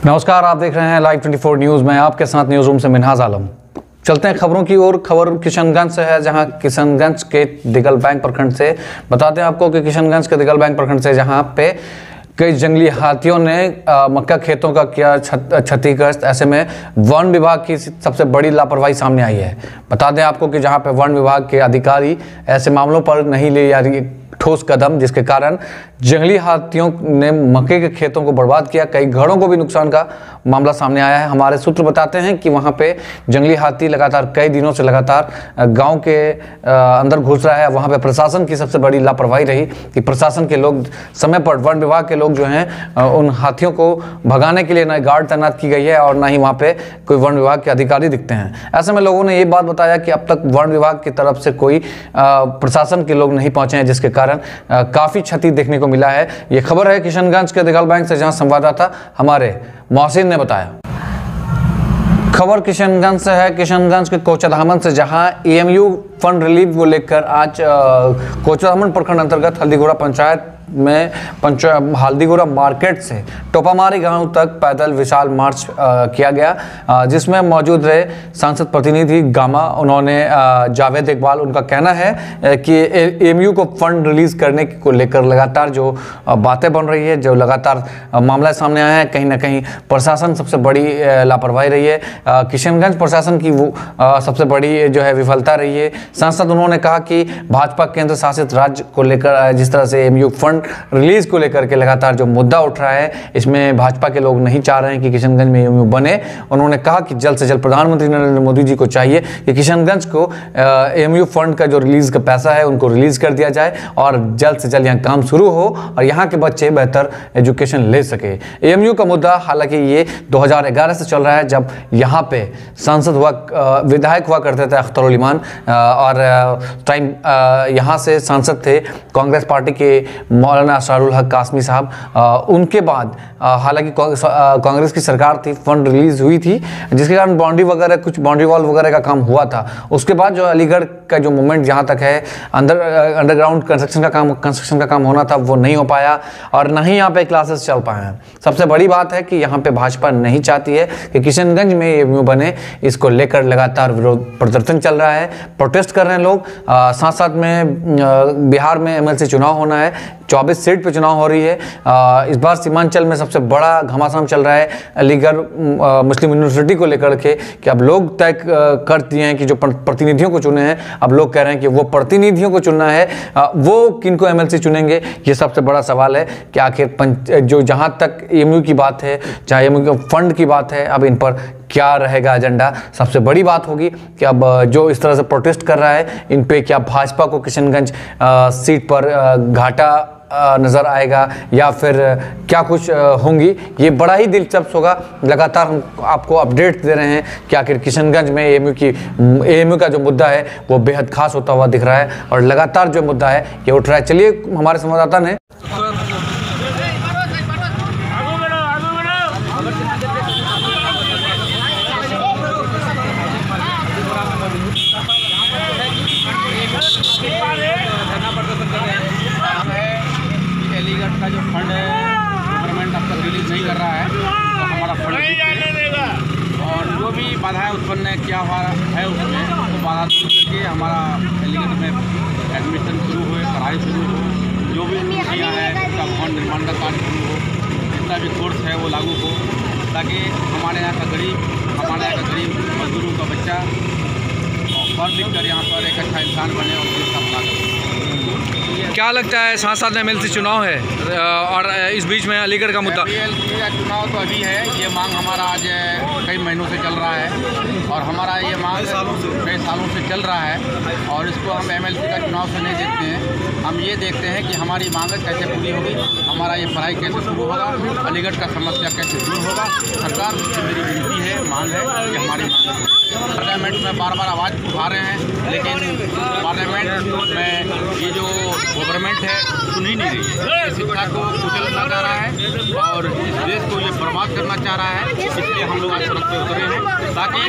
नमस्कार, आप देख रहे हैं लाइव 24 न्यूज़ में आपके साथ न्यूज़ रूम से मिनहाज आलम। चलते हैं खबरों की ओर। खबर किशनगंज से है, जहां किशनगंज के दिगल बैंक प्रखंड से बताते हैं आपको कि किशनगंज के दिगल बैंक प्रखंड से जहां पे कई जंगली हाथियों ने मक्का खेतों का किया क्षतिग्रस्त। ऐसे में वन विभाग की सबसे बड़ी लापरवाही सामने आई है। बता दें आपको कि जहां पे वन विभाग के अधिकारी ऐसे मामलों पर नहीं ले जा रही ठोस कदम, जिसके कारण जंगली हाथियों ने मक्के के खेतों को बर्बाद किया। कई घरों को भी नुकसान का मामला सामने आया है। हमारे सूत्र बताते हैं कि वहां पे जंगली हाथी लगातार कई दिनों से लगातार गांव के अंदर घुस रहा है। वहां पे प्रशासन की सबसे बड़ी लापरवाही रही कि प्रशासन के लोग समय पर, वन विभाग के लोग जो हैं उन हाथियों को भगाने के लिए न गार्ड तैनात की गई है और ना ही वहाँ पे कोई वन विभाग के अधिकारी दिखते हैं। ऐसे में लोगों ने ये बात बताया कि अब तक वन विभाग की तरफ से कोई प्रशासन के लोग नहीं पहुंचे हैं, जिसके कारण काफ़ी क्षति देखने को मिला है। ये खबर है किशनगंज के दिगल बैंक से, जहां संवाददाता हमारे मोहसिन ने बताया। खबर किशनगंज से है, किशनगंज के कोचाधामन से, जहां एएमयू फंड रिलीफ को लेकर आज कोचाधामन प्रखंड अंतर्गत हल्दीगोड़ा पंचायत में हल्दीगोड़ा मार्केट से टोपामारी गांव तक पैदल विशाल मार्च किया गया, जिसमें मौजूद रहे सांसद प्रतिनिधि गामा। उन्होंने जावेद इकबाल, उनका कहना है कि एएमयू को फंड रिलीज करने को लेकर लगातार जो बातें बन रही है, जो लगातार मामला सामने आया है, कहीं ना कहीं प्रशासन सबसे बड़ी लापरवाही रही है। किशनगंज प्रशासन की वो सबसे बड़ी जो है विफलता रही है। सांसद उन्होंने कहा कि भाजपा केंद्र शासित राज्य को लेकर जिस तरह से एएमयू फंड रिलीज को लेकर के लगातार जो मुद्दा उठ रहा है, इसमें भाजपा के लोग नहीं चाह रहे हैं कि किशनगंज में एएमयू बने। उन्होंने कहा कि जल्द से जल्द प्रधानमंत्री नरेंद्र मोदी जी को चाहिए कि किशनगंज को एएमयू फंड का जो रिलीज का पैसा है उनको रिलीज कर दिया जाए और जल्द से जल्द यहाँ काम शुरू हो और यहाँ के बच्चे बेहतर एजुकेशन ले सके। एएमयू का मुद्दा हालांकि ये 2011 से चल रहा है, जब यहाँ पे सांसद विधायक हुआ करते थे अख्तर ईमान, और टाइम यहाँ से सांसद थे कांग्रेस पार्टी के मौलाना असरारुल हक कासमी साहब। उनके बाद हालांकि कांग्रेस की सरकार थी, फंड रिलीज हुई थी, जिसके कारण बाउंड्री वगैरह, कुछ बाउंड्री वॉल वगैरह का काम हुआ था। उसके बाद जो अलीगढ़ का जो मूवमेंट जहाँ तक है, अंडरग्राउंड कंस्ट्रक्शन का काम होना था, वो नहीं हो पाया और ना ही यहाँ पे क्लासेस चल पाए हैं। सबसे बड़ी बात है कि यहाँ पे भाजपा नहीं चाहती है कि किशनगंज में एएमयू बने। इसको लेकर लगातार विरोध प्रदर्शन चल रहा है, प्रोटेस्ट कर रहे हैं लोग। साथ साथ में बिहार में एमएलसी चुनाव होना है, 24 सीट पे चुनाव हो रही है। इस बार सीमांचल में सबसे बड़ा घमासान चल रहा है अलीगढ़ मुस्लिम यूनिवर्सिटी को लेकर के, कि अब लोग तय कर दिए हैं कि जो प्रतिनिधियों को चुने हैं, अब लोग कह रहे हैं कि वो प्रतिनिधियों को चुनना है, वो किनको एमएलसी चुनेंगे, ये सबसे बड़ा सवाल है कि आखिर जो जहाँ तक एएमयू की बात है, चाहे एएमयू के फंड की बात है, अब इन पर क्या रहेगा एजेंडा। सबसे बड़ी बात होगी कि अब जो इस तरह से प्रोटेस्ट कर रहा है, इन पे क्या भाजपा को किशनगंज सीट पर घाटा नज़र आएगा या फिर क्या कुछ होंगी। ये बड़ा ही दिलचस्प होगा। लगातार हम आपको अपडेट दे रहे हैं कि आखिर किशनगंज में एएमयू का जो मुद्दा है वो बेहद खास होता हुआ दिख रहा है और लगातार जो मुद्दा है ये उठ रहा है। चलिए, हमारे संवाददाता ने का जो फंड है गवर्नमेंट अब तक रिलीज नहीं कर रहा है, तो हमारा फंड और जो भी बाधाएं उत्पन्न किया हुआ है उसमें तो बाधा दूर करके हमारा एलिगेट में एडमिशन शुरू हो, पढ़ाई शुरू हो, जो भी नीतियाँ हैं उसका भवन निर्माण का कार्य शुरू हो, जितना भी कोर्स है वो लागू हो, ताकि हमारे यहाँ का गरीब मजदूरों का बच्चा पढ़ लिख कर यहाँ पर एक अच्छा इंसान बने और देश का भला करे। क्या लगता है, साथ साथ एमएलसी चुनाव है और इस बीच में अलीगढ़ का मुद्दा? एमएलसी का चुनाव तो अभी है, ये मांग हमारा आज कई महीनों से चल रहा है और हमारा ये मांग कई सालों से चल रहा है और इसको हम एमएलसी का चुनाव से नहीं देखते हैं। हम ये देखते हैं कि हमारी मांग कैसे पूरी होगी, हमारा ये पढ़ाई कैसे शुरू होगा, अलीगढ़ का समस्या कैसे दूर होगा। सरकार से मेरी विनती है, मांग है कि हमारी मांग पार्लियामेंट में बार बार आवाज़ उठा रहे हैं, लेकिन पार्लियामेंट में ये जो गवर्नमेंट है सुन ही नहीं रही है। शिक्षा को कुचलना चाह रहा है और इस देश को ये बर्बाद करना चाह रहा है। इसलिए हम लोग आज सड़क पे उतरे हैं ताकि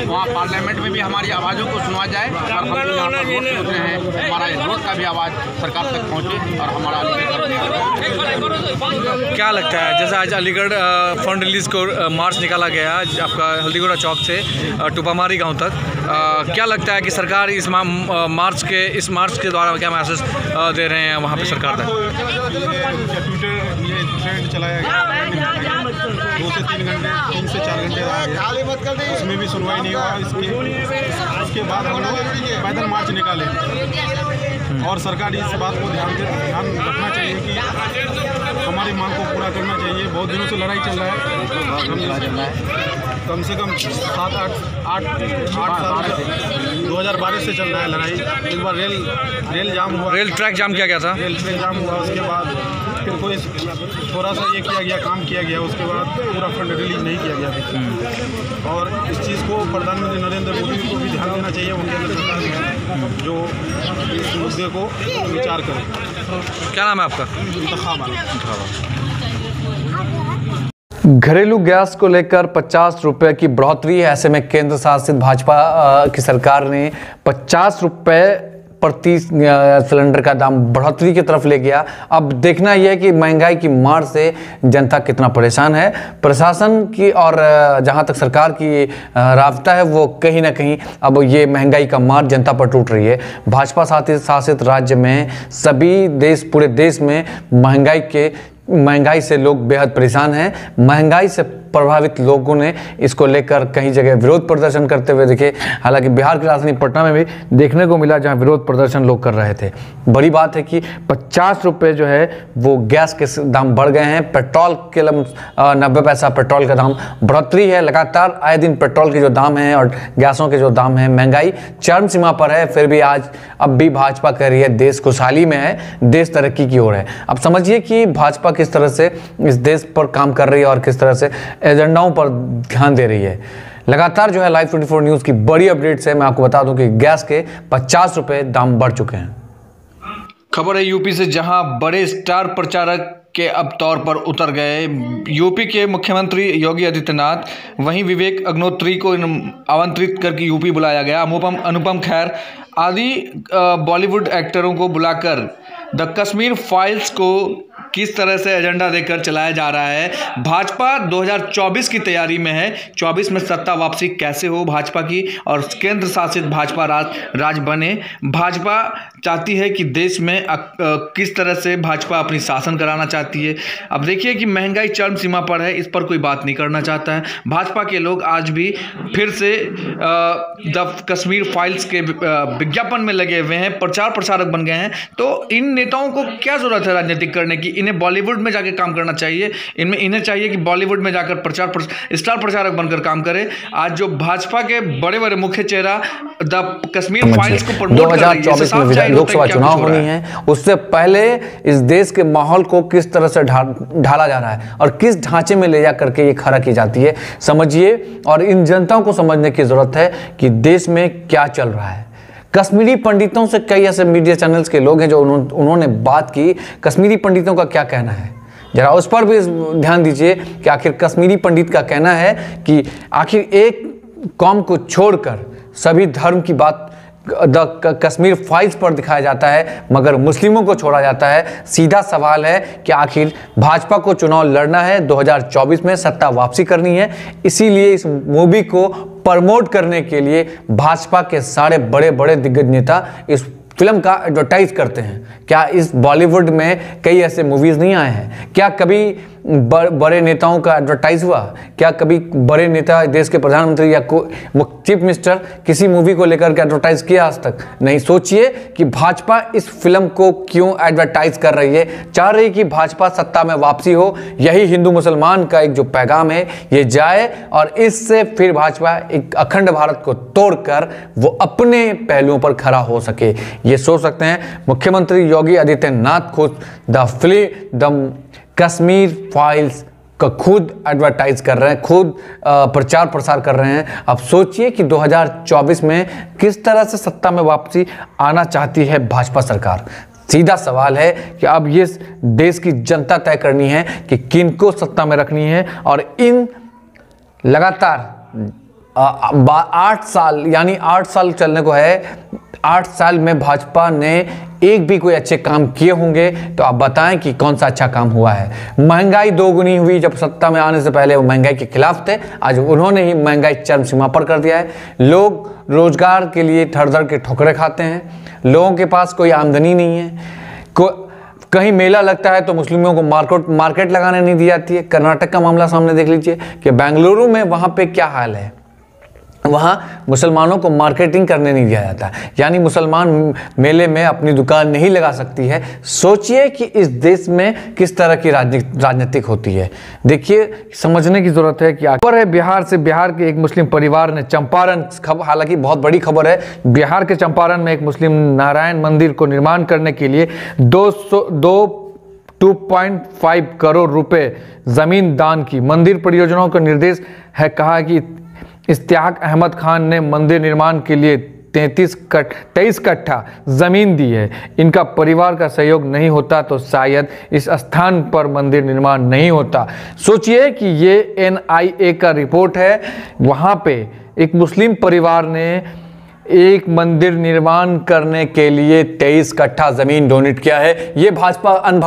वहाँ पार्लियामेंट में भी हमारी आवाज़ों को सुनवा जाए और हम जो यहाँ पर रोड पे उतरे हैं हमारा इस रोड का भी आवाज़ सरकार तक पहुँचे और हमारा क्या लगता है, जैसे आज अलीगढ़ फंड रिलीज को मार्च निकाला गया आपका हल्दीगोड़ा चौक से टुपामारी गांव तक, क्या लगता है कि सरकार इस मार्च के द्वारा क्या मैसेज दे रहे हैं वहां पे सरकार तक? ये ट्रेंड चलाया गया 2 से 3 घंटे 3 से 4 घंटे रहा गया, उसमें भी सुनवाई नहीं हुआ। इसके बाद हम लोग पैदल मार्च निकाले और सरकार इस बात को ध्यान रखना चाहिए कि हमारी मांग को पूरा करना चाहिए। बहुत दिनों से लड़ाई चल रहा है, कम से कम 7-8 साल 2012 से चल रहा है लड़ाई। एक बार रेल जाम हुआ, रेल ट्रैक जाम किया गया था, रेल ट्रैक जाम हुआ, उसके बाद फिर कोई थोड़ा सा ये किया गया, काम किया गया, उसके बाद पूरा फंड रिलीज नहीं किया गया। और इस चीज़ को प्रधानमंत्री नरेंद्र मोदी को भी ध्यान देना चाहिए, उनके अंदर सरकार में जो इस मुद्दे को विचार करें। क्या नाम है आपका? घरेलू गैस को लेकर 50 रुपए की बढ़ोतरी है। ऐसे में केंद्र शासित भाजपा की सरकार ने 50 रुपए प्रति सिलेंडर का दाम बढ़ोतरी की तरफ ले गया। अब देखना यह है कि महंगाई की मार से जनता कितना परेशान है। प्रशासन की और जहां तक सरकार की राबता है वो कहीं ना कहीं अब ये महंगाई का मार जनता पर टूट रही है। भाजपा शासित राज्य में पूरे देश में महंगाई से लोग बेहद परेशान हैं। महंगाई से प्रभावित लोगों ने इसको लेकर कई जगह विरोध प्रदर्शन करते हुए देखे। हालांकि बिहार की राजधानी पटना में भी देखने को मिला जहां विरोध प्रदर्शन लोग कर रहे थे। बड़ी बात है कि 50 रुपये जो है वो गैस के दाम बढ़ गए हैं। पेट्रोल के 90 पैसा पेट्रोल का दाम बढ़ोतरी है। लगातार आए दिन पेट्रोल के जो दाम हैं और गैसों के जो दाम हैं, महंगाई चरम सीमा पर है। फिर भी अब भी भाजपा कह रही है देश खुशहाली में है, देश तरक्की की ओर है। अब समझिए कि भाजपा किस तरह से इस देश पर काम कर रही है और किस तरह से एजेंडाओं पर ध्यान दे रही है। लगातार जो है लाइव 24 न्यूज़ की बड़ी अपडेट्स है। मैं आपको बता दूं कि गैस के 50 रुपए दाम बढ़ चुके हैं। खबर है यूपी से, जहां बड़े स्टार प्रचारक के अब तौर पर उतर गए यूपी के मुख्यमंत्री योगी आदित्यनाथ। वहीं विवेक अग्निहोत्री को आमंत्रित करके यूपी बुलाया गया। अनुपम खेर आदि बॉलीवुड एक्टरों को बुलाकर द कश्मीर फाइल्स को किस तरह से एजेंडा देकर चलाया जा रहा है। भाजपा 2024 की तैयारी में है। 24 में सत्ता वापसी कैसे हो भाजपा की और केंद्र शासित भाजपा राज बने। भाजपा चाहती है कि देश में किस तरह से भाजपा अपनी शासन कराना चाहती है। अब देखिए कि महंगाई चरम सीमा पर है, इस पर कोई बात नहीं करना चाहता है। भाजपा के लोग आज भी फिर से द कश्मीर फाइल्स के विज्ञापन में लगे हुए हैं, प्रचार प्रसारक बन गए हैं। तो इन नेताओं को क्या जरूरत है राजनीतिक करने की? इन्हें बॉलीवुड में जाकर काम करना चाहिए। इन्हें चाहिए कि बॉलीवुड में जाकर स्टार प्रचारक बनकर काम करे। आज जो भाजपा के बड़े बड़े मुख्य चेहरा द कश्मीर फाइल्स को प्रमोट कर रही है। 2024 में लोकसभा चुनाव होनी है, उससे पहले इस देश के माहौल को किस तरह से ढाला जा रहा है और किस ढांचे में ले जा करके ये खड़ा की जाती है, समझिए। और इन जनताओं को समझने की जरूरत है कि देश में क्या चल रहा है। कश्मीरी पंडितों से कई ऐसे मीडिया चैनल्स के लोग हैं जो उन्होंने बात की। कश्मीरी पंडितों का क्या कहना है, जरा उस पर भी ध्यान दीजिए कि आखिर कश्मीरी पंडित का कहना है कि आखिर एक कौम को छोड़कर सभी धर्म की बात द कश्मीर फाइल्स पर दिखाया जाता है, मगर मुस्लिमों को छोड़ा जाता है। सीधा सवाल है कि आखिर भाजपा को चुनाव लड़ना है, 2024 में सत्ता वापसी करनी है, इसीलिए इस मूवी को प्रमोट करने के लिए भाजपा के सारे बड़े बड़े दिग्गज नेता इस फिल्म का एडवर्टाइज करते हैं। क्या इस बॉलीवुड में कई ऐसे मूवीज़ नहीं आए हैं? क्या कभी बड़े नेताओं का एडवर्टाइज हुआ? क्या कभी बड़े नेता, देश के प्रधानमंत्री या चीफ मिनिस्टर किसी मूवी को लेकर के एडवर्टाइज किया आज तक? नहीं। सोचिए कि भाजपा इस फिल्म को क्यों एडवर्टाइज कर रही है, चाह रही कि भाजपा सत्ता में वापसी हो। यही हिंदू मुसलमान का एक जो पैगाम है ये जाए और इससे फिर भाजपा एक अखंड भारत को तोड़कर वो अपने पहलुओं पर खड़ा हो सके। ये सोच सकते हैं मुख्यमंत्री योगी आदित्यनाथ खुद द कश्मीर फाइल्स का खुद एडवर्टाइज कर रहे हैं, खुद प्रचार प्रसार कर रहे हैं। अब सोचिए कि 2024 में किस तरह से सत्ता में वापसी आना चाहती है भाजपा सरकार। सीधा सवाल है कि अब ये देश की जनता तय करनी है कि किनको सत्ता में रखनी है। और इन लगातार 8 साल, यानी 8 साल चलने को है, 8 साल में भाजपा ने एक भी कोई अच्छे काम किए होंगे तो आप बताएं कि कौन सा अच्छा काम हुआ है। महंगाई दोगुनी हुई, जब सत्ता में आने से पहले वो महंगाई के खिलाफ थे, आज उन्होंने ही महंगाई चरम सीमा पर कर दिया है। लोग रोजगार के लिए धड़-धड़ के ठोकरें खाते हैं, लोगों के पास कोई आमदनी नहीं है। कहीं मेला लगता है तो मुस्लिमों को मार्केट लगाने नहीं दी जाती है। कर्नाटक का मामला सामने देख लीजिए कि बेंगलुरु में वहाँ पे क्या हाल है, वहाँ मुसलमानों को मार्केटिंग करने नहीं दिया जाता, यानी मुसलमान मेले में अपनी दुकान नहीं लगा सकती है। सोचिए कि इस देश में किस तरह की राजनीतिक होती है। देखिए, समझने की जरूरत है। कि खबर है बिहार से, बिहार के एक मुस्लिम परिवार ने चंपारण, हालांकि बहुत बड़ी खबर है, बिहार के चंपारण में एक मुस्लिम नारायण मंदिर को निर्माण करने के लिए 2.5 करोड़ रुपए जमीन दान की। मंदिर परियोजनाओं का निर्देश है, कहा कि इश्तियाक अहमद खान ने मंदिर निर्माण के लिए 23 कट्ठा जमीन दी है। इनका परिवार का सहयोग नहीं होता तो शायद इस स्थान पर मंदिर निर्माण नहीं होता। सोचिए कि ये NIA का रिपोर्ट है, वहाँ पे एक मुस्लिम परिवार ने एक मंदिर निर्माण करने के लिए 23 कट्ठा जमीन डोनेट किया है। ये भाजपा अन्य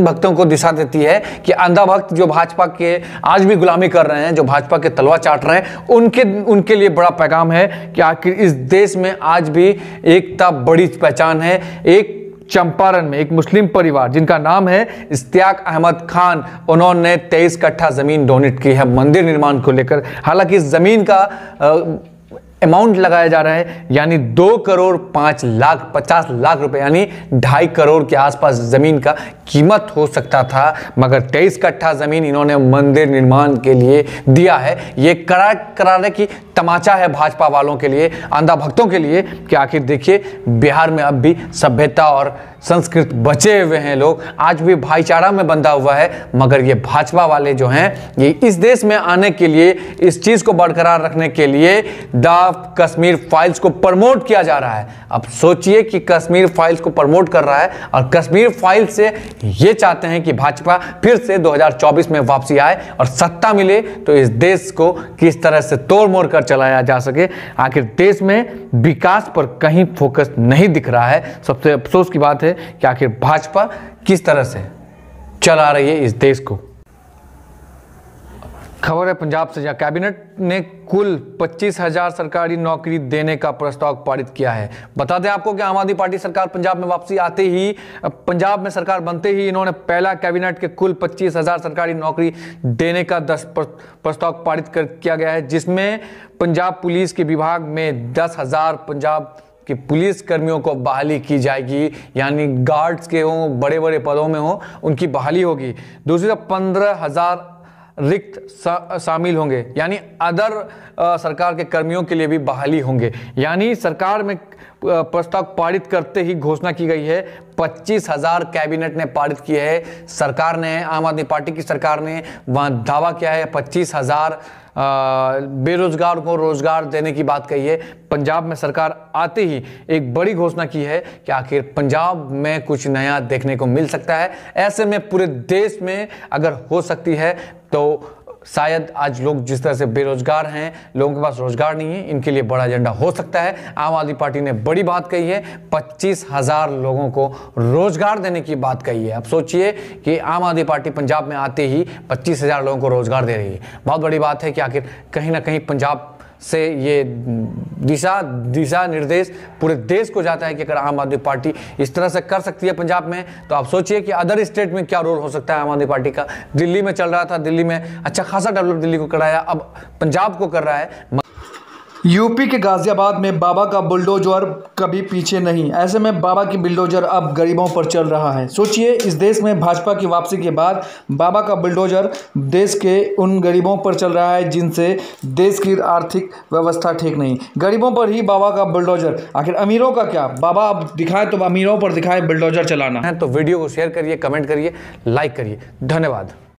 भक्तों को दिशा देती है कि अंधा भक्त जो भाजपा के आज भी गुलामी कर रहे हैं, जो भाजपा के तलवा चाट रहे हैं, उनके लिए बड़ा पैगाम है कि आखिर इस देश में आज भी एकता बड़ी पहचान है। एक चंपारण में एक मुस्लिम परिवार जिनका नाम है इश्तियाक अहमद खान, उन्होंने 23 कट्ठा जमीन डोनेट की है मंदिर निर्माण को लेकर। हालांकि इस जमीन का अमाउंट लगाया जा रहा है, यानी 2,50 लाख रुपए, यानी 2.5 करोड़ के आसपास जमीन का कीमत हो सकता था, मगर 23 कट्ठा जमीन इन्होंने मंदिर निर्माण के लिए दिया है। ये करारे की तमाचा है भाजपा वालों के लिए, अंधा भक्तों के लिए कि आखिर देखिए बिहार में अब भी सभ्यता और संस्कृत बचे हुए हैं, लोग आज भी भाईचारा में बंधा हुआ है। मगर ये भाजपा वाले जो हैं, ये इस देश में आने के लिए, इस चीज को बरकरार रखने के लिए द कश्मीर फाइल्स को प्रमोट किया जा रहा है। अब सोचिए कि कश्मीर फाइल्स को प्रमोट कर रहा है और कश्मीर फाइल्स से ये चाहते हैं कि भाजपा फिर से 2024 में वापसी आए और सत्ता मिले तो इस देश को किस तरह से तोड़ मोड़ कर चलाया जा सके। आखिर देश में विकास पर कहीं फोकस नहीं दिख रहा है। सबसे अफसोस की बात है कि आखिर भाजपा किस तरह से चला रही है इस देश को। खबर है पंजाब से, जहां कैबिनेट ने कुल 25,000 सरकारी नौकरी देने का प्रस्ताव पारित किया है। बता दें आपको कि आम आदमी पार्टी सरकार पंजाब में वापसी आते ही, पंजाब में सरकार बनते ही इन्होंने पहला कैबिनेट के कुल 25,000 सरकारी नौकरी देने का प्रस्ताव पारित किया गया है, जिसमें पंजाब पुलिस के विभाग में 10,000 पंजाब कि पुलिस कर्मियों को बहाली की जाएगी, यानी गार्ड्स के हों, बड़े बड़े पदों में हों, उनकी बहाली होगी। दूसरी तरफ 15,000 रिक्त शामिल होंगे, यानी अदर सरकार के कर्मियों के लिए भी बहाली होंगे। यानी सरकार में प्रस्ताव पारित करते ही घोषणा की गई है, 25,000 कैबिनेट ने पारित किए है सरकार ने, आम आदमी पार्टी की सरकार ने। वहाँ दावा किया है 25,000 बेरोजगार को रोजगार देने की बात कही है। पंजाब में सरकार आते ही एक बड़ी घोषणा की है कि आखिर पंजाब में कुछ नया देखने को मिल सकता है। ऐसे में पूरे देश में अगर हो सकती है तो शायद आज लोग जिस तरह से बेरोजगार हैं, लोगों के पास रोजगार नहीं है, इनके लिए बड़ा एजेंडा हो सकता है। आम आदमी पार्टी ने बड़ी बात कही है, 25,000 लोगों को रोजगार देने की बात कही है। अब सोचिए कि आम आदमी पार्टी पंजाब में आते ही 25,000 लोगों को रोजगार दे रही है। बहुत बड़ी बात है कि आखिर कहीं ना कहीं पंजाब से ये दिशा निर्देश पूरे देश को जाता है कि अगर आम आदमी पार्टी इस तरह से कर सकती है पंजाब में, तो आप सोचिए कि अदर स्टेट में क्या रोल हो सकता है आम आदमी पार्टी का। दिल्ली में चल रहा था, दिल्ली में अच्छा खासा डेवलप दिल्ली को कराया, अब पंजाब को कर रहा है। यूपी के गाजियाबाद में बाबा का बुलडोजर कभी पीछे नहीं। ऐसे में बाबा की बुलडोजर अब गरीबों पर चल रहा है। सोचिए, इस देश में भाजपा की वापसी के बाद बाबा का बुलडोजर देश के उन गरीबों पर चल रहा है जिनसे देश की आर्थिक व्यवस्था ठीक नहीं। गरीबों पर ही बाबा का बुलडोजर। आखिर अमीरों का क्या? बाबा अब दिखाए तो अमीरों पर दिखाए बुलडोजर चलाना है। तो वीडियो को शेयर करिए, कमेंट करिए, लाइक करिए। धन्यवाद।